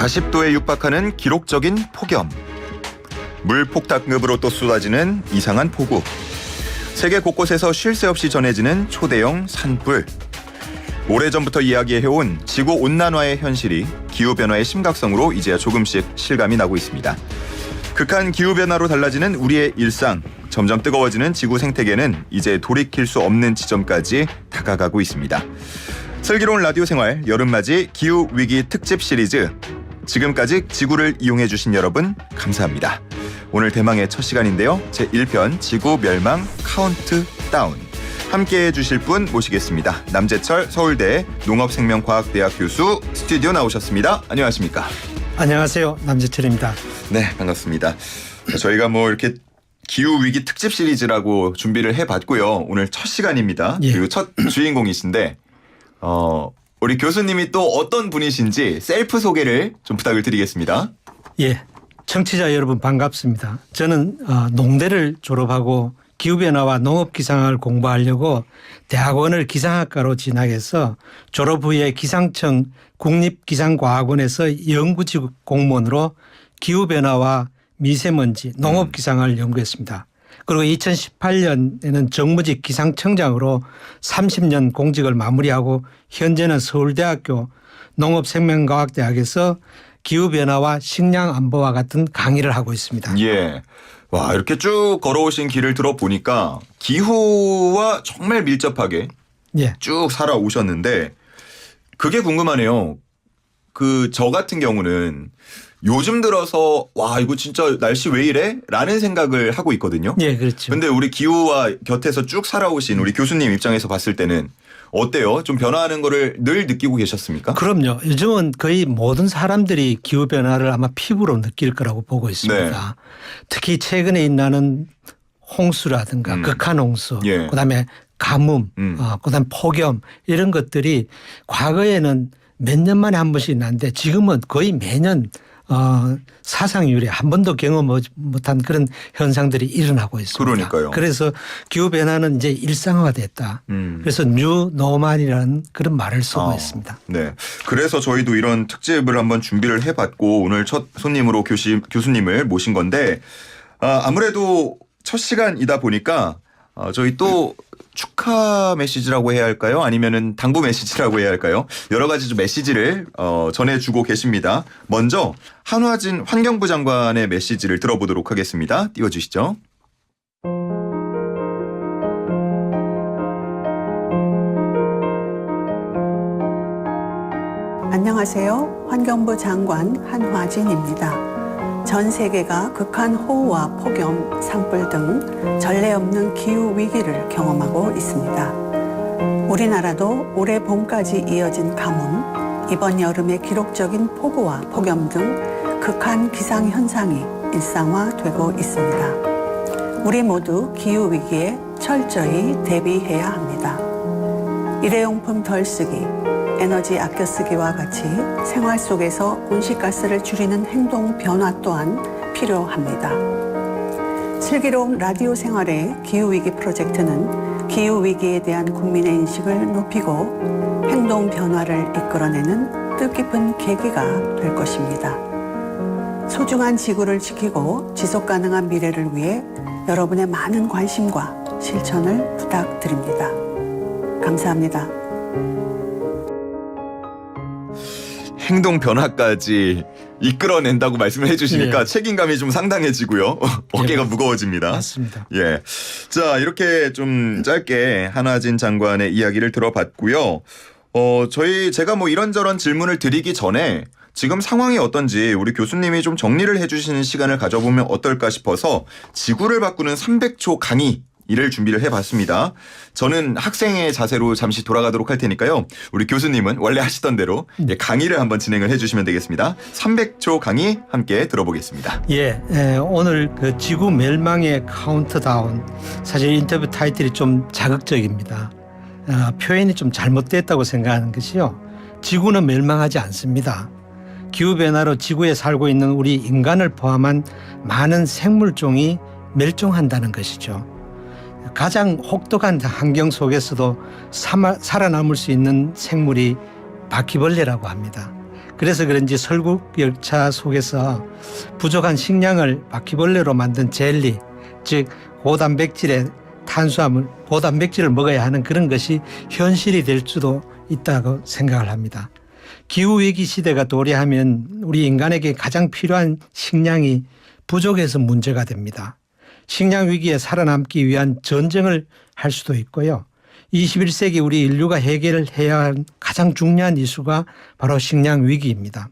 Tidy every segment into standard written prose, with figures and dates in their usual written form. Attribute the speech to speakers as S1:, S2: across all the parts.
S1: 40도에 육박하는 기록적인 폭염. 물폭탄급으로 또 쏟아지는 이상한 폭우. 세계 곳곳에서 쉴 새 없이 전해지는 초대형 산불. 오래전부터 이야기해온 지구온난화의 현실이 기후변화의 심각성으로 이제야 조금씩 실감이 나고 있습니다. 극한 기후변화로 달라지는 우리의 일상, 점점 뜨거워지는 지구 생태계는 이제 돌이킬 수 없는 지점까지 다가가고 있습니다. 슬기로운 라디오 생활 여름맞이 기후위기 특집 시리즈, 지금까지 지구를 이용해주신 여러분 감사합니다. 오늘 대망의 첫 시간인데요. 제1편 지구 멸망 카운트다운. 함께해 주실 분 모시겠습니다. 남재철 서울대 농업생명과학대학 교수 스튜디오 나오셨습니다. 안녕하십니까?
S2: 안녕하세요. 남재철입니다.
S1: 네, 반갑습니다. 저희가 이렇게 기후위기 특집 시리즈라고 준비를 해봤고요. 오늘 첫 시간입니다.
S2: 예.
S1: 그리고 첫 주인공이신데 우리 교수님이 또 어떤 분이신지 셀프 소개를 좀 부탁을 드리겠습니다.
S2: 예, 청취자 여러분 반갑습니다. 저는 농대를 졸업하고 기후변화와 농업기상학을 공부하려고 대학원을 기상학과로 진학해서 졸업 후에 기상청 국립기상과학원에서 연구직 공무원으로 기후변화와 미세먼지, 농업기상을 연구했습니다. 그리고 2018년에는 정무직 기상청장으로 30년 공직을 마무리하고 현재는 서울대학교 농업생명과학대학에서 기후변화와 식량안보와 같은 강의를 하고 있습니다.
S1: 예. 와, 이렇게 쭉 걸어오신 길을 들어보니까 기후와 정말 밀접하게
S2: 예.
S1: 쭉 살아오셨는데 그게 궁금하네요. 저 같은 경우는 요즘 들어서 와, 이거 진짜 날씨 왜 이래? 라는 생각을 하고 있거든요.
S2: 예, 그렇죠.
S1: 근데 우리 기후와 곁에서 쭉 살아오신 우리 교수님 입장에서 봤을 때는 어때요? 좀 변화하는 거를 늘 느끼고 계셨습니까?
S2: 그럼요. 요즘은 거의 모든 사람들이 기후변화를 아마 피부로 느낄 거라고 보고 있습니다.
S1: 네.
S2: 특히 최근에 일어나는 홍수라든가 극한 홍수,
S1: 예.
S2: 그다음에 가뭄, 그다음에 폭염 이런 것들이 과거에는 몇 년 만에 한 번씩 났는데 지금은 거의 매년 사상 이래 한 번도 경험 못한 그런 현상들이 일어나고 있습니다.
S1: 그러니까요.
S2: 그래서 기후변화는 이제 일상화됐다. 그래서 뉴 노멀이라는 그런 말을 쓰고 있습니다.
S1: 네. 그래서 저희도 이런 특집을 한번 준비를 해봤고 오늘 첫 손님으로 교수님을 모신 건데 아무래도 첫 시간이다 보니까 저희 또 축하 메시지라고 해야 할까요? 아니면은 당부 메시지라고 해야 할까요? 여러 가지 좀 메시지를 전해주고 계십니다. 먼저 한화진 환경부 장관의 메시지를 들어보도록 하겠습니다. 띄워주시죠.
S3: 안녕하세요. 환경부 장관 한화진입니다. 전 세계가 극한 호우와 폭염, 산불 등 전례 없는 기후 위기를 경험하고 있습니다. 우리나라도 올해 봄까지 이어진 가뭄, 이번 여름의 기록적인 폭우와 폭염 등 극한 기상 현상이 일상화되고 있습니다. 우리 모두 기후 위기에 철저히 대비해야 합니다. 일회용품 덜 쓰기, 에너지 아껴 쓰기와 같이 생활 속에서 온실가스를 줄이는 행동 변화 또한 필요합니다. 슬기로운 라디오 생활의 기후위기 프로젝트는 기후위기에 대한 국민의 인식을 높이고 행동 변화를 이끌어내는 뜻깊은 계기가 될 것입니다. 소중한 지구를 지키고 지속가능한 미래를 위해 여러분의 많은 관심과 실천을 부탁드립니다. 감사합니다.
S1: 행동 변화까지 이끌어낸다고 말씀을 해주시니까
S2: 예.
S1: 책임감이 좀 상당해지고요. 어깨가
S2: 예.
S1: 무거워집니다.
S2: 맞습니다.
S1: 예. 자, 이렇게 좀 짧게 한화진 장관의 이야기를 들어봤고요. 제가 이런저런 질문을 드리기 전에 지금 상황이 어떤지 우리 교수님이 좀 정리를 해주시는 시간을 가져보면 어떨까 싶어서 지구를 바꾸는 300초 강의 이를 준비를 해봤습니다. 저는 학생의 자세로 잠시 돌아가도록 할 테니까요. 우리 교수님은 원래 하시던 대로 강의를 한번 진행을 해주시면 되겠습니다. 300초 강의 함께 들어보겠습니다.
S2: 예, 오늘 그 지구 멸망의 카운트다운, 사실 인터뷰 타이틀이 좀 자극적입니다. 표현이 좀 잘못됐다고 생각하는 것이요. 지구는 멸망하지 않습니다. 기후변화로 지구에 살고 있는 우리 인간을 포함한 많은 생물종이 멸종한다는 것이죠. 가장 혹독한 환경 속에서도 살아남을 수 있는 생물이 바퀴벌레라고 합니다. 그래서 그런지 설국 열차 속에서 부족한 식량을 바퀴벌레로 만든 젤리, 즉 고단백질의 탄수화물, 고단백질을 먹어야 하는 그런 것이 현실이 될 수도 있다고 생각을 합니다. 기후위기 시대가 도래하면 우리 인간에게 가장 필요한 식량이 부족해서 문제가 됩니다. 식량 위기에 살아남기 위한 전쟁을 할 수도 있고요. 21세기 우리 인류가 해결해야 할 가장 중요한 이슈가 바로 식량 위기입니다.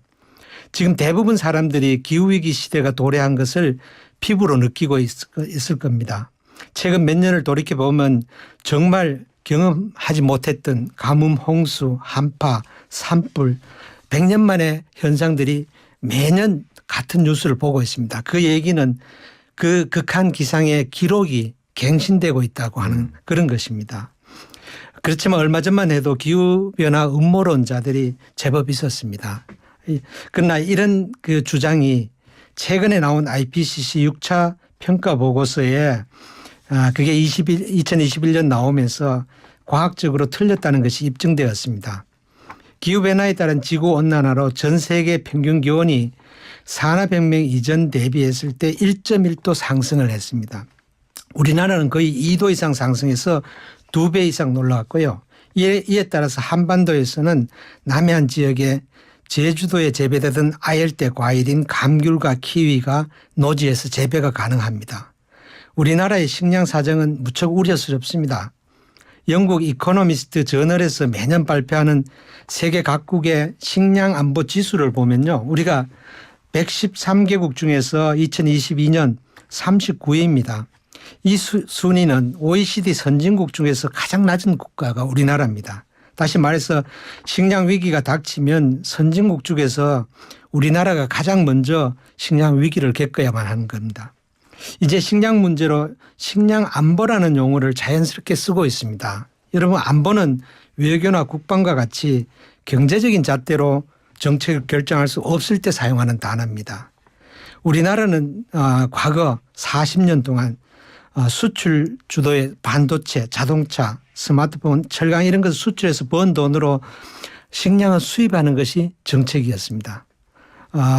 S2: 지금 대부분 사람들이 기후위기 시대가 도래한 것을 피부로 느끼고 있을 겁니다. 최근 몇 년을 돌이켜보면 정말 경험하지 못했던 가뭄, 홍수, 한파, 산불, 100년 만의 현상들이 매년 같은 뉴스를 보고 있습니다. 그 얘기는 그 극한 기상의 기록이 갱신되고 있다고 하는 그런 것입니다. 그렇지만 얼마 전만 해도 기후변화 음모론자들이 제법 있었습니다. 그러나 이런 그 주장이 최근에 나온 IPCC 6차 평가 보고서에 그게 2021년 나오면서 과학적으로 틀렸다는 것이 입증되었습니다. 기후변화에 따른 지구온난화로 전 세계 평균 기온이 산업혁명 이전 대비했을 때 1.1도 상승을 했습니다. 우리나라는 거의 2도 이상 상승해서 2배 이상 올라갔고요. 이에 따라서 한반도에서는 남해안 지역에 제주도에 재배되던 아열대 과일인 감귤과 키위가 노지에서 재배가 가능합니다. 우리나라의 식량 사정은 무척 우려스럽습니다. 영국 이코노미스트 저널에서 매년 발표하는 세계 각국의 식량 안보 지수를 보면요. 우리가 113개국 중에서 2022년 39위입니다. 이 순위는 OECD 선진국 중에서 가장 낮은 국가가 우리나라입니다. 다시 말해서 식량 위기가 닥치면 선진국 중에서 우리나라가 가장 먼저 식량 위기를 겪어야만 하는 겁니다. 이제 식량 문제로 식량 안보라는 용어를 자연스럽게 쓰고 있습니다. 여러분, 안보는 외교나 국방과 같이 경제적인 잣대로 정책을 결정할 수 없을 때 사용하는 단어입니다. 우리나라는 과거 40년 동안 수출 주도의 반도체, 자동차, 스마트폰, 철강 이런 것을 수출해서 번 돈으로 식량을 수입하는 것이 정책이었습니다.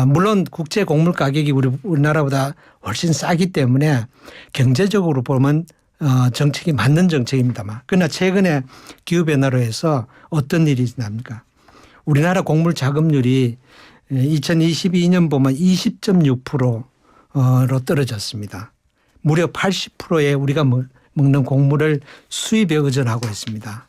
S2: 물론 국제 곡물 가격이 우리나라보다 훨씬 싸기 때문에 경제적으로 보면 정책이 맞는 정책입니다만, 그러나 최근에 기후변화로 해서 어떤 일이 납니까? 우리나라 곡물 자급률이 2022년 보면 20.6%로 떨어졌습니다. 무려 80%의 우리가 먹는 곡물을 수입에 의존하고 있습니다.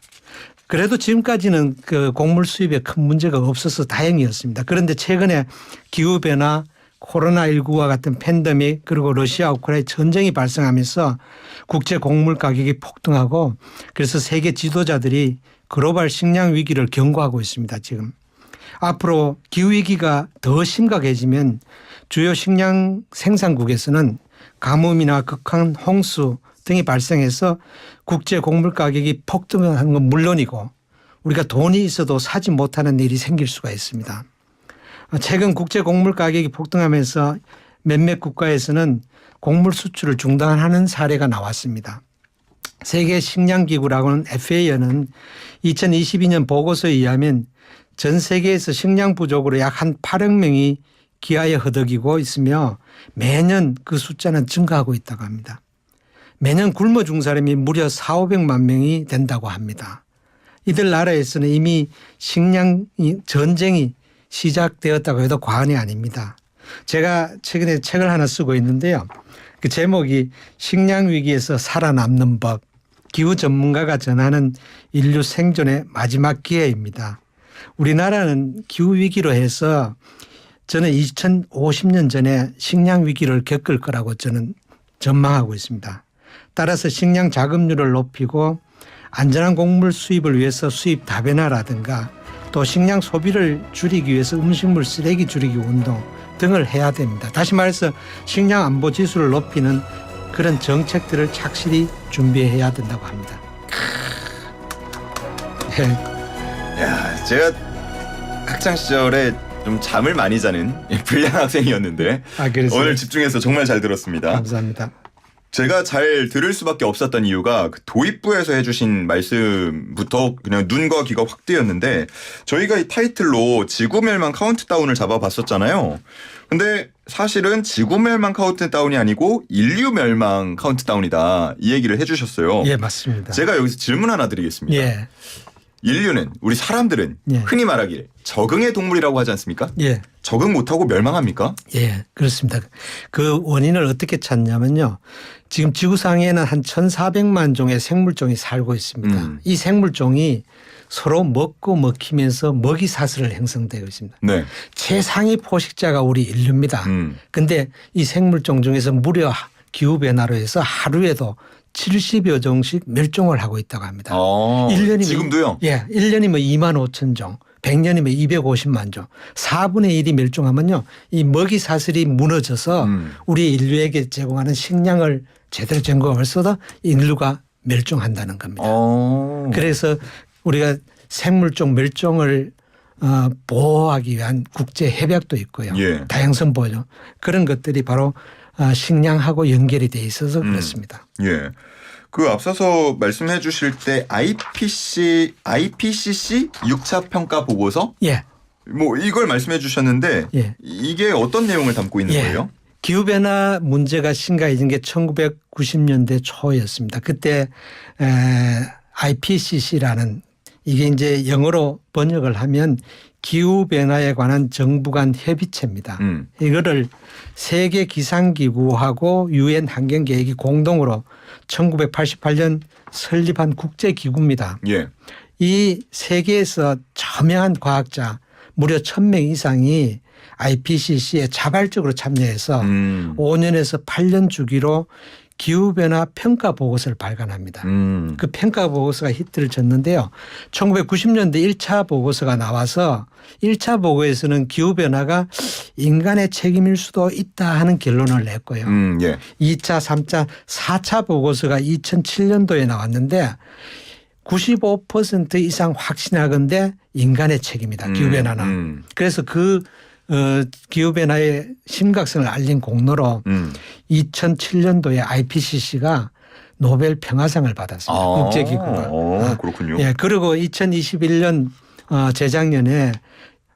S2: 그래도 지금까지는 그 곡물 수입에 큰 문제가 없어서 다행이었습니다. 그런데 최근에 기후변화, 코로나19와 같은 팬데믹, 그리고 러시아 우크라이나 전쟁이 발생하면서 국제 곡물 가격이 폭등하고, 그래서 세계 지도자들이 글로벌 식량 위기를 경고하고 있습니다. 지금 앞으로 기후위기가 더 심각해지면 주요 식량 생산국에서는 가뭄이나 극한 홍수 등이 발생해서 국제 곡물 가격이 폭등하는 건 물론이고 우리가 돈이 있어도 사지 못하는 일이 생길 수가 있습니다. 최근 국제 곡물 가격이 폭등하면서 몇몇 국가에서는 곡물 수출을 중단하는 사례가 나왔습니다. 세계 식량기구라고는 FAO는 2022년 보고서에 의하면 전 세계에서 식량 부족으로 약 한 8억 명이 기아에 허덕이고 있으며 매년 그 숫자는 증가하고 있다고 합니다. 매년 굶어 죽은 사람이 무려 4,500만 명이 된다고 합니다. 이들 나라에서는 이미 식량 전쟁이 시작되었다고 해도 과언이 아닙니다. 제가 최근에 책을 하나 쓰고 있는데요. 그 제목이 식량 위기에서 살아남는 법, 기후 전문가가 전하는 인류 생존의 마지막 기회입니다. 우리나라는 기후 위기로 해서 저는 2050년 전에 식량 위기를 겪을 거라고 저는 전망하고 있습니다. 따라서 식량 자급률을 높이고 안전한 곡물 수입을 위해서 수입 다변화라든가 또 식량 소비를 줄이기 위해서 음식물 쓰레기 줄이기 운동 등을 해야 됩니다. 다시 말해서 식량 안보 지수를 높이는 그런 정책들을 착실히 준비해야 된다고 합니다.
S1: 야, 제가 학창 시절에 좀 잠을 많이 자는 불량 학생이었는데
S2: 그래서
S1: 오늘 집중해서 정말 잘 들었습니다.
S2: 감사합니다.
S1: 제가 잘 들을 수밖에 없었던 이유가 그 도입부에서 해주신 말씀부터 그냥 눈과 귀가 확 뜨였는데 저희가 이 타이틀로 지구멸망 카운트다운을 잡아봤었잖아요. 근데 사실은 지구멸망 카운트다운이 아니고 인류멸망 카운트다운이다 이 얘기를 해주셨어요.
S2: 예, 맞습니다.
S1: 제가 여기서 질문 하나 드리겠습니다.
S2: 예,
S1: 인류는 우리 사람들은
S2: 예.
S1: 흔히 말하길 적응의 동물이라고 하지 않습니까?
S2: 예,
S1: 적응 못하고 멸망합니까?
S2: 예, 그렇습니다. 그 원인을 어떻게 찾냐면요. 지금 지구상에는 한 1,400만 종의 생물종이 살고 있습니다. 이 생물종이 서로 먹고 먹히면서 먹이 사슬을 형성되고 있습니다.
S1: 네.
S2: 최상위 포식자가 우리 인류입니다. 근데 이 생물종 중에서 무려 기후변화로 해서 하루에도 70여 종씩 멸종을 하고 있다고 합니다. 1년이면
S1: 지금도요?
S2: 예, 1년이면 2만 5천 종, 100년이면 250만 종. 4분의 1이 멸종하면요. 이 먹이 사슬이 무너져서 우리 인류에게 제공하는 식량을 제대로 제공을 써도 인류가 멸종한다는 겁니다. 그래서 우리가 생물종 멸종을 보호하기 위한 국제 협약도 있고요.
S1: 예.
S2: 다양성 보호 그런 것들이 바로 식량하고 연결이 돼 있어서 그렇습니다.
S1: 예. 그 앞서서 말씀해 주실 때 IPCC 6차 평가 보고서
S2: 예.
S1: 뭐 이걸 말씀해 주셨는데
S2: 예.
S1: 이게 어떤 내용을 담고 있는 거예요?
S2: 기후변화 문제가 심각해진 게 1990년대 초였습니다. 그때 IPCC라는 이게 이제 영어로 번역을 하면 기후변화에 관한 정부 간 협의체입니다. 이거를 세계 기상기구하고 유엔 환경계획이 공동으로 1988년 설립한 국제기구입니다.
S1: 예.
S2: 이 세계에서 저명한 과학자 무려 1,000명 이상이 IPCC에 자발적으로 참여해서 5년에서 8년 주기로 기후변화 평가 보고서를 발간합니다. 그 평가 보고서가 히트를 쳤는데요. 1990년대 1차 보고서가 나와서 1차 보고에서는 기후변화가 인간의 책임일 수도 있다 하는 결론을 냈고요.
S1: 예.
S2: 2차, 3차, 4차 보고서가 2007년도에 나왔는데 95% 이상 확신하건대 인간의 책임이다. 기후변화는. 그래서 그 기후변화의 심각성을 알린 공로로 2007년도에 IPCC가 노벨 평화상을 받았습니다. 국제기구가.
S1: 그렇군요.
S2: 예, 그리고 2021년 재작년에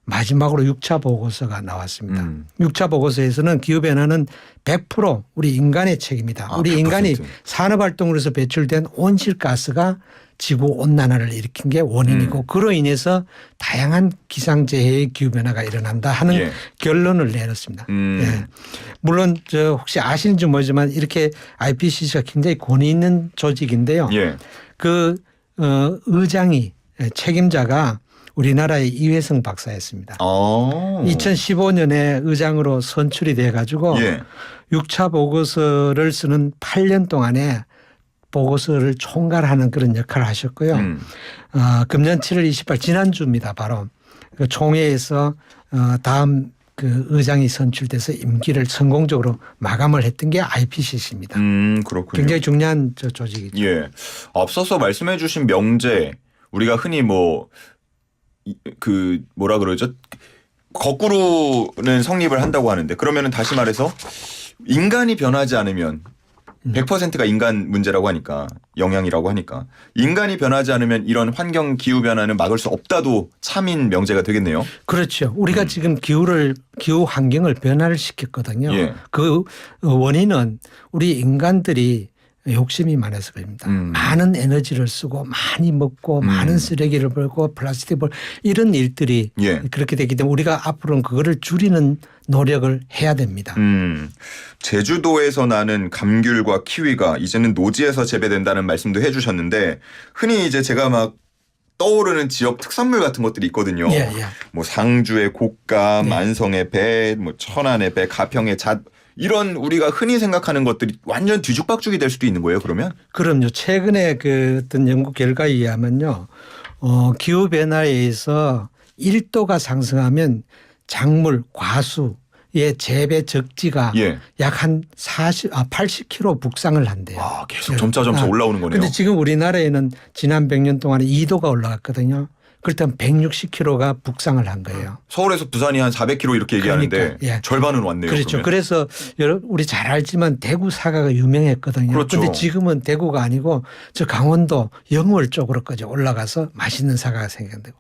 S2: 마지막으로 6차 보고서가 나왔습니다. 6차 보고서에서는 기후변화는 100% 우리 인간의 책임이다. 우리
S1: 100%.
S2: 인간이 산업활동으로서 배출된 온실가스가 지구온난화를 일으킨 게 원인이고 그로 인해서 다양한 기상재해의 기후변화가 일어난다 하는
S1: 예.
S2: 결론을 내렸습니다. 예. 물론 저 혹시 아시는지 모르지만 이렇게 IPCC가 굉장히 권위 있는 조직인데요.
S1: 예.
S2: 그 의장이 책임자가 우리나라의 이회성 박사였습니다. 2015년에 의장으로 선출이 돼 가지고
S1: 예.
S2: 6차 보고서를 쓰는 8년 동안에 보고서를 총괄하는 그런 역할을 하셨고요. 금년 7월 28일 지난주입니다. 바로 그 총회에서 다음 그 의장이 선출돼서 임기를 성공적으로 마감을 했던 게 IPCC입니다.
S1: 그렇군요.
S2: 굉장히 중요한 조직이죠.
S1: 예. 앞서서 말씀해 주신 명제 우리가 흔히 뭐라 그러죠? 거꾸로는 성립을 한다고 하는데 그러면은 다시 말해서 인간이 변하지 않으면 100%가 인간 문제라고 하니까 영향이라고 하니까 인간이 변하지 않으면 이런 환경 기후 변화는 막을 수 없다도 참인 명제가 되겠네요.
S2: 그렇죠. 우리가 지금 기후 환경을 변화를 시켰거든요.
S1: 예.
S2: 그 원인은 우리 인간들이 욕심이 많아서 그럽니다. 많은 에너지를 쓰고 많이 먹고 많은 쓰레기를 벌고 플라스틱 벌 이런 일들이
S1: 예.
S2: 그렇게 되기 때문에 우리가 앞으로는 그거를 줄이는 노력을 해야 됩니다.
S1: 제주도에서 나는 감귤과 키위가 이제는 노지에서 재배된다는 말씀도 해주셨는데 흔히 이제 제가 막 떠오르는 지역 특산물 같은 것들이 있거든요.
S2: 예, 예.
S1: 뭐 상주의 곶감,
S2: 예.
S1: 만성의 배, 뭐 천안의 배, 가평의 잣 이런 우리가 흔히 생각하는 것들이 완전 뒤죽박죽이 될 수도 있는 거예요. 그러면?
S2: 그럼요. 최근에 그 어떤 연구 결과에 의하면요. 기후 변화에 의해서 1도가 상승하면 작물, 과수의 재배 적지가
S1: 예.
S2: 약 한 80km 북상을 한대요.
S1: 와, 계속 점차 올라오는 거네요.
S2: 그런데 지금 우리나라에는 지난 100년 동안에 2도가 올라갔거든요. 그렇다면 160km가 북상을 한 거예요.
S1: 서울에서 부산이 한 400km 이렇게 얘기하는데
S2: 그러니까, 예.
S1: 절반은 왔네요.
S2: 그렇죠.
S1: 그러면.
S2: 그래서 우리 잘 알지만 대구 사과가 유명했거든요.
S1: 그렇죠.
S2: 그런데 지금은 대구가 아니고 저 강원도 영월 쪽으로까지 올라가서 맛있는 사과가 생겨되고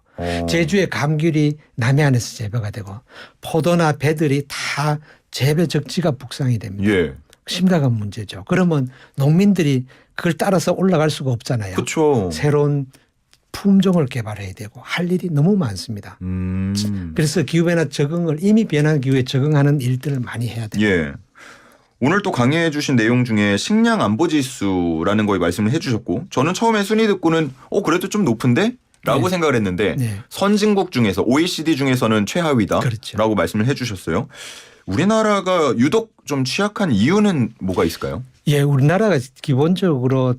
S2: 제주의 감귤이 남해안에서 재배가 되고 포도나 배들이 다 재배 적지가 북상이 됩니다.
S1: 예.
S2: 심각한 문제죠. 그러면 농민들이 그걸 따라서 올라갈 수가 없잖아요.
S1: 그렇죠.
S2: 새로운 품종을 개발해야 되고 할 일이 너무 많습니다. 그래서 기후변화 적응을 이미 변한 기후에 적응하는 일들을 많이 해야 돼요.
S1: 예. 오늘 또 강의해 주신 내용 중에 식량 안보 지수라는 거에 말씀을 해 주셨고 저는 처음에 순위 듣고는 그래도 좀 높은데? 라고
S2: 네.
S1: 생각을 했는데
S2: 네.
S1: 선진국 중에서 OECD 중에서는 최하위다
S2: 그렇죠.
S1: 라고 말씀을 해 주셨어요. 우리나라가 유독 좀 취약한 이유는 뭐가 있을까요?
S2: 예, 우리나라가 기본적으로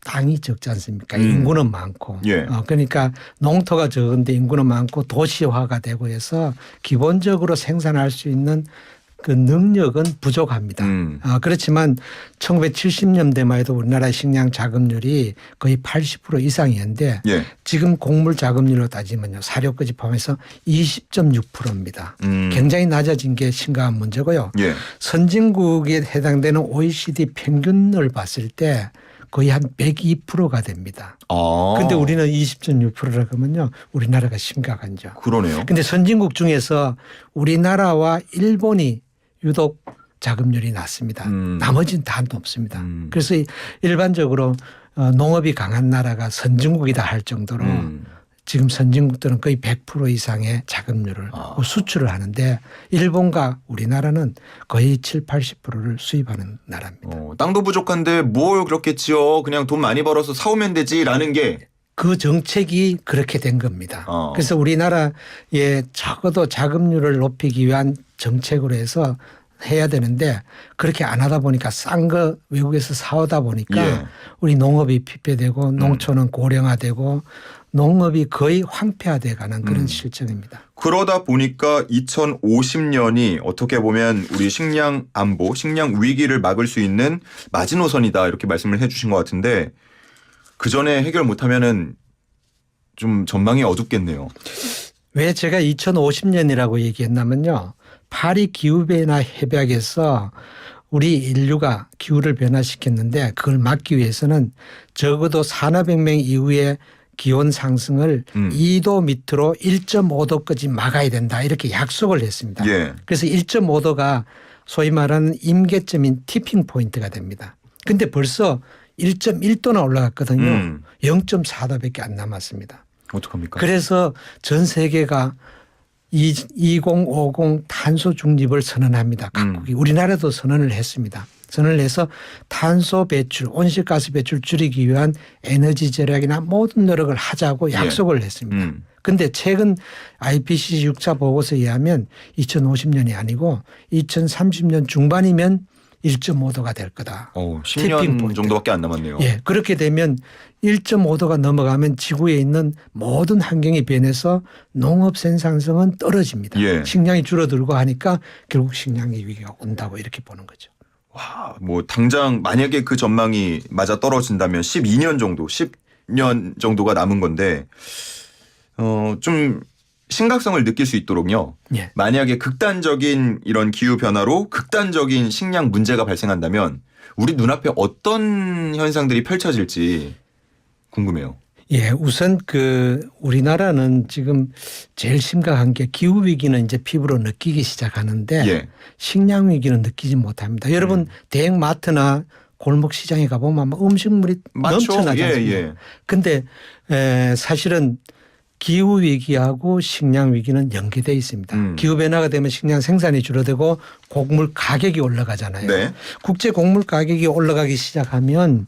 S2: 땅이 적지 않습니까? 인구는 많고.
S1: 예.
S2: 그러니까 농토가 적은데 인구는 많고 도시화가 되고 해서 기본적으로 생산할 수 있는 그 능력은 부족합니다. 그렇지만 1970년대만 해도 우리나라 식량 자급률이 거의 80% 이상이었는데
S1: 예.
S2: 지금 곡물 자급률로 따지면요. 사료까지 포함해서 20.6%입니다. 굉장히 낮아진 게 심각한 문제고요.
S1: 예.
S2: 선진국에 해당되는 OECD 평균을 봤을 때 거의 한 102%가 됩니다. 그런데 우리는 20.6%라고 하면요. 우리나라가 심각한죠.
S1: 그러네요.
S2: 근데 선진국 중에서 우리나라와 일본이 유독 자급률이 낮습니다. 나머지는 다 높습니다. 그래서 일반적으로 농업이 강한 나라가 선진국이다 할 정도로 지금 선진국들은 거의 100% 이상의 자급률을 수출을 하는데 일본과 우리나라는 거의 7, 80%를 수입하는 나라입니다.
S1: 땅도 부족한데 뭘 그렇게 지어 그냥 돈 많이 벌어서 사오면 되지라는 게
S2: 그 정책이 그렇게 된 겁니다. 그래서 우리나라에 적어도 자급률을 높이기 위한 정책으로 해서 해야 되는데 그렇게 안 하다 보니까 싼 거 외국에서 사오다 보니까
S1: 예.
S2: 우리 농업이 피폐되고 농촌은 고령화되고 농업이 거의 황폐화돼 가는 그런 실정입니다.
S1: 그러다 보니까 2050년이 어떻게 보면 우리 식량 안보, 식량 위기를 막을 수 있는 마지노선이다 이렇게 말씀을 해 주신 것 같은데 그 전에 해결 못하면은 좀 전망이 어둡겠네요.
S2: 왜 제가 2050년이라고 얘기했냐면요. 파리 기후변화 협약에서 우리 인류가 기후를 변화시켰는데 그걸 막기 위해서는 적어도 산업혁명 이후에 기온 상승을 2도 밑으로 1.5도까지 막아야 된다 이렇게 약속을 했습니다.
S1: 예.
S2: 그래서 1.5도가 소위 말하는 임계점인 티핑 포인트가 됩니다. 근데 벌써 1.1도나 올라갔거든요. 0.4도밖에 안 남았습니다.
S1: 어떡합니까?
S2: 그래서 전 세계가 2050 탄소 중립을 선언합니다. 각국이. 우리나라도 선언을 했습니다. 선언을 해서 탄소 배출, 온실가스 배출 줄이기 위한 에너지 절약이나 모든 노력을 하자고 약속을 했습니다. 그런데 최근 IPCC 6차 보고서에 의하면 2050년이 아니고 2030년 중반이면 1.5도가 될 거다.
S1: 10년 정도밖에 안 남았네요.
S2: 예, 그렇게 되면 1.5도가 넘어가면 지구에 있는 모든 환경이 변해서 농업 생산성은 떨어집니다.
S1: 예.
S2: 식량이 줄어들고 하니까 결국 식량의 위기가 온다고 이렇게 보는 거죠.
S1: 와, 뭐 당장 만약에 그 전망이 맞아 떨어진다면 12년 정도, 10년 정도가 남은 건데 좀 심각성을 느낄 수 있도록요.
S2: 예.
S1: 만약에 극단적인 이런 기후 변화로 극단적인 식량 문제가 발생한다면 우리 눈앞에 어떤 현상들이 펼쳐질지 궁금해요.
S2: 예, 우선 우리나라는 지금 제일 심각한 게 기후 위기는 이제 피부로 느끼기 시작하는데
S1: 예.
S2: 식량 위기는 느끼지 못합니다. 여러분 대형 마트나 골목 시장에 가보면 음식물이
S1: 맞죠.
S2: 넘쳐나지 않습니까?
S1: 예.
S2: 근데 사실은 기후 위기하고 식량 위기는 연계되어 있습니다. 기후 변화가 되면 식량 생산이 줄어들고 곡물 가격이 올라가잖아요.
S1: 네.
S2: 국제 곡물 가격이 올라가기 시작하면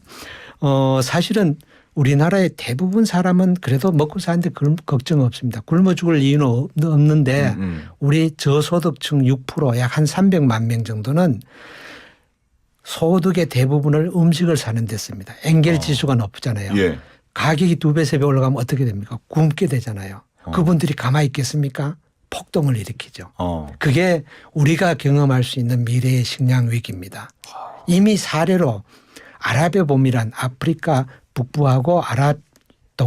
S2: 사실은 우리나라의 대부분 사람은 그래도 먹고 사는데 걱정 없습니다. 굶어 죽을 이유는 없는데 우리 저소득층 6% 약 한 300만 명 정도는 소득의 대부분을 음식을 사는 데 씁니다. 엔겔 지수가 높잖아요.
S1: 예.
S2: 가격이 2배, 3배 올라가면 어떻게 됩니까? 굶게 되잖아요. 그분들이 가만히 있겠습니까? 폭동을 일으키죠. 그게 우리가 경험할 수 있는 미래의 식량 위기입니다. 이미 사례로 아랍의 봄이란 아프리카 북부하고 아랍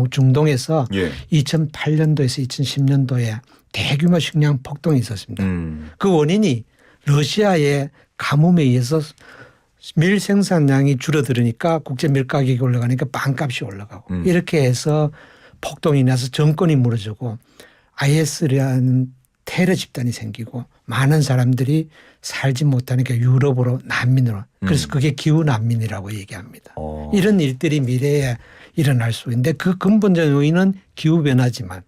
S2: 중동에서
S1: 예.
S2: 2008년도에서 2010년도에 대규모 식량 폭동이 있었습니다. 그 원인이 러시아의 가뭄에 의해서 밀 생산량이 줄어들으니까 국제 밀 가격이 올라가니까 빵값이 올라가고 이렇게 해서 폭동이 나서 정권이 무너지고 IS라는 테러 집단이 생기고 많은 사람들이 살지 못하니까 유럽으로 난민으로 그래서 그게 기후 난민이라고 얘기합니다. 이런 일들이 미래에 일어날 수 있는데 그 근본적인 요인은 기후 변화지만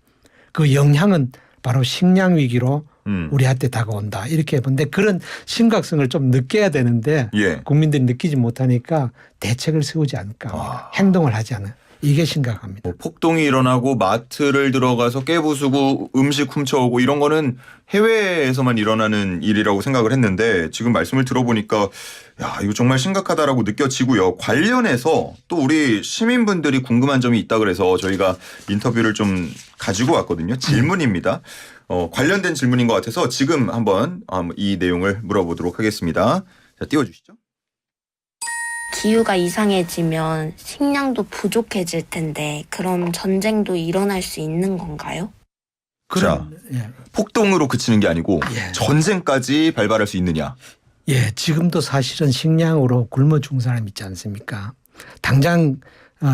S2: 그 영향은 바로 식량 위기로 우리한테 다가온다 이렇게 보는데 그런 심각성을 좀 느껴야 되는데
S1: 예.
S2: 국민들이 느끼지 못하니까 대책을 세우지 않을까 합니다. 행동을 하지 않아요. 이게 심각합니다.
S1: 뭐 폭동이 일어나고 마트를 들어가서 깨부수고 음식 훔쳐오고 이런 거는 해외에서만 일어나는 일이라고 생각을 했는데 지금 말씀을 들어보니까 야, 이거 정말 심각하다라고 느껴지고요. 관련해서 또 우리 시민분들이 궁금한 점이 있다 그래서 저희가 인터뷰를 좀 가지고 왔거든요. 질문입니다. 관련된 질문인 것 같아서 지금 한번 이 내용을 물어보도록 하겠습니다. 자, 띄워주시죠.
S4: 기후가 이상해지면 식량도 부족해질 텐데 그럼 전쟁도 일어날 수 있는 건가요?
S2: 예.
S1: 폭동으로 그치는 게 아니고
S2: 예.
S1: 전쟁까지 발발할 수 있느냐.
S2: 예, 지금도 사실은 식량으로 굶어 죽은 사람 있지 않습니까? 당장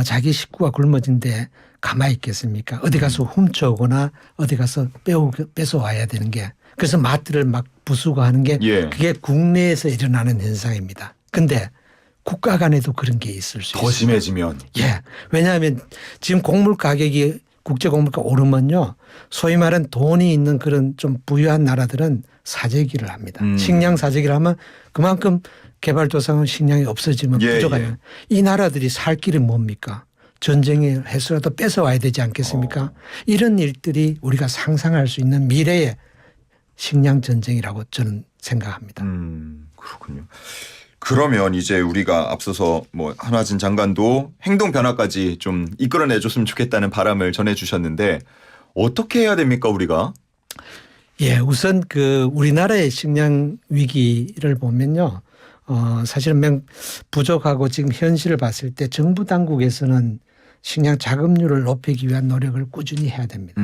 S2: 자기 식구가 굶어진데 가만히 있겠습니까? 어디 가서 훔쳐오거나 어디 가서 뺏어와야 되는 게 그래서 마트를 막 부수고 하는 게
S1: 예.
S2: 그게 국내에서 일어나는 현상입니다. 근데 국가 간에도 그런 게 있을 수 있어요.
S1: 더 심해지면.
S2: 예. 왜냐하면 지금 곡물 가격이 국제 곡물가 오르면요. 소위 말하는 돈이 있는 그런 좀 부유한 나라들은 사재기를 합니다. 식량 사재기를 하면 그만큼 개발도상은 식량이 없어지면
S1: 예,
S2: 부족하요.
S1: 예.
S2: 이 나라들이 살 길은 뭡니까? 전쟁에 해서라도 뺏어와야 되지 않겠습니까? 이런 일들이 우리가 상상할 수 있는 미래의 식량 전쟁이라고 저는 생각합니다.
S1: 그렇군요. 그러면 이제 우리가 앞서서 뭐 한화진 장관도 행동 변화까지 좀 이끌어내줬으면 좋겠다는 바람을 전해주셨는데 어떻게 해야 됩니까 우리가?
S2: 예, 우선 그 우리나라의 식량 위기를 보면요, 사실은 부족하고 지금 현실을 봤을 때 정부 당국에서는 식량 자급률을 높이기 위한 노력을 꾸준히 해야 됩니다.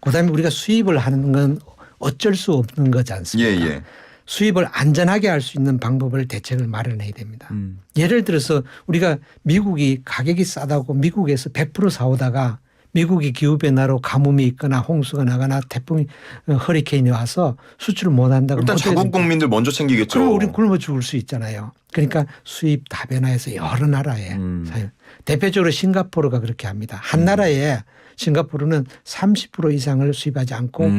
S2: 그다음에 우리가 수입을 하는 건 어쩔 수 없는 거지 않습니까?
S1: 예.
S2: 수입을 안전하게 할 수 있는 방법을 대책을 마련해야 됩니다. 예를 들어서 우리가 미국이 가격이 싸다고 미국에서 100% 사오다가 미국이 기후변화로 가뭄이 있거나 홍수가 나거나 태풍이 허리케인이 와서 수출을 못한다고
S1: 일단 자국 국민들 먼저 챙기겠죠.
S2: 그럼 우리는 굶어 죽을 수 있잖아요. 그러니까 수입 다변화해서 여러 나라에 사용. 대표적으로 싱가포르가 그렇게 합니다. 한 나라에 싱가포르는 30% 이상을 수입하지 않고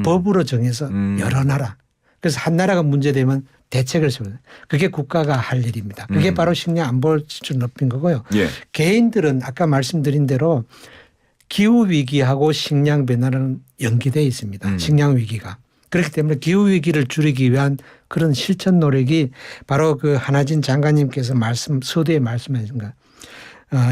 S2: 법으로 정해서 여러 나라. 그래서 한 나라가 문제되면 대책을 세우는 그게 국가가 할 일입니다. 그게 바로 식량 안보 지출 높인 거고요.
S1: 예.
S2: 개인들은 아까 말씀드린 대로 기후 위기하고 식량 변화는 연계되어 있습니다. 식량 위기가. 그렇기 때문에 기후 위기를 줄이기 위한 그런 실천 노력이 바로 그 한화진 장관님께서 서두에 말씀하신 것.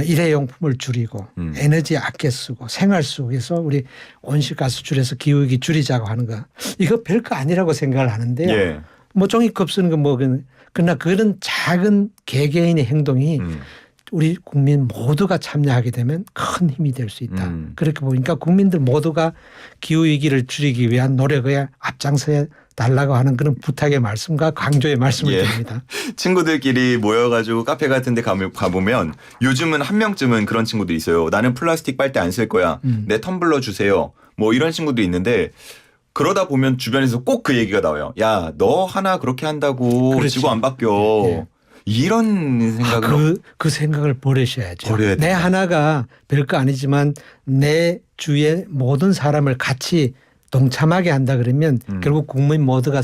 S2: 일회용품을 줄이고 에너지 아껴 쓰고 생활 속에서 우리 온실가스 줄여서 기후위기 줄이자고 하는 거 이거 별거 아니라고 생각을 하는데요.
S1: 예.
S2: 뭐 종이컵 쓰는 거 뭐 그러나 그런 작은 개개인의 행동이 우리 국민 모두가 참여하게 되면 큰 힘이 될 수 있다. 그렇게 보니까 국민들 모두가 기후위기를 줄이기 위한 노력에 앞장서야 달라고 하는 그런 부탁의 말씀과 강조의 말씀을
S1: 예.
S2: 드립니다.
S1: 친구들끼리 모여가지고 카페 같은 데 가보면 요즘은 한 명쯤은 그런 친구들이 있어요. 나는 플라스틱 빨대 안 쓸 거야. 내 텀블러 주세요. 뭐 이런 친구들이 있는데 그러다 보면 주변에서 꼭 그 얘기가 나와요. 야, 너 하나 그렇게 한다고
S2: 그렇지.
S1: 지구 안 바뀌어.
S2: 예.
S1: 이런 생각을
S2: 그 생각을 버리셔야죠.
S1: 버려야
S2: 내
S1: 된다.
S2: 하나가 별거 아니지만 내 주위의 모든 사람을 같이 동참하게 한다 그러면 결국 국민 모두가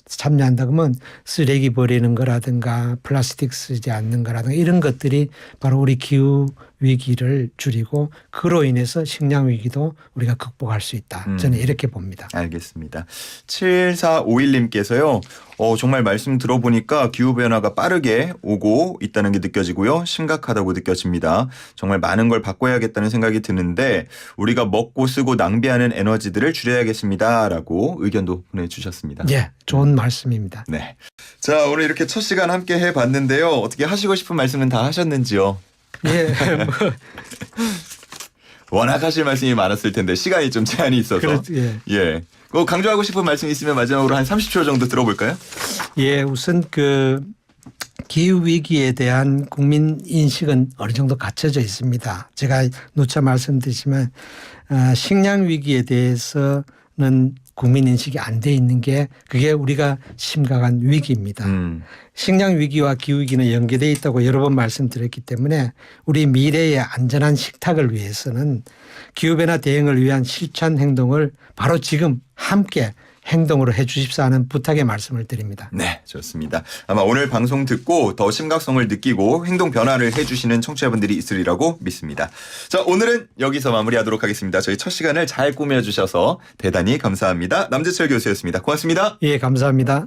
S2: 참여한다 그러면 쓰레기 버리는 거라든가 플라스틱 쓰지 않는 거라든가 이런 것들이 바로 우리 기후 위기를 줄이고 그로 인해서 식량 위기도 우리가 극복할 수 있다. 저는 이렇게 봅니다.
S1: 알겠습니다. 7451님께서요. 정말 말씀 들어보니까 기후변화가 빠르게 오고 있다는 게 느껴지고요. 심각하다고 느껴집니다. 정말 많은 걸 바꿔야겠다는 생각이 드는데 우리가 먹고 쓰고 낭비하는 에너지들을 줄여야겠습니다. 라고 의견도 보내주셨습니다.
S2: 예, 좋은 말씀입니다.
S1: 네. 자, 오늘 이렇게 첫 시간 함께 해봤는데요. 어떻게 하시고 싶은 말씀은 다 하셨는지요?
S2: 예,
S1: 워낙 하실 말씀이 많았을 텐데 시간이 좀 제한이 있어서.
S2: 예.
S1: 예. 강조하고 싶은 말씀이 있으면 마지막으로 한 30초 정도 들어볼까요?
S2: 예, 우선 그 기후 위기에 대한 국민 인식은 어느 정도 갖춰져 있습니다. 제가 누차 말씀드리지만 식량 위기에 대해서는 국민 인식이 안 돼 있는 게 그게 우리가 심각한 위기입니다. 식량 위기와 기후 위기는 연계되어 있다고 여러 번 말씀드렸기 때문에 우리 미래의 안전한 식탁을 위해서는 기후변화 대응을 위한 실천 행동을 바로 지금 함께 행동으로 해 주십사 하는 부탁의 말씀을 드립니다.
S1: 네, 좋습니다. 아마 오늘 방송 듣고 더 심각성을 느끼고 행동 변화를 해주시는 청취자분들이 있으리라고 믿습니다. 자, 오늘은 여기서 마무리하도록 하겠습니다. 저희 첫 시간을 잘 꾸며주셔서 대단히 감사합니다. 남재철 교수였습니다. 고맙습니다.
S2: 예, 감사합니다.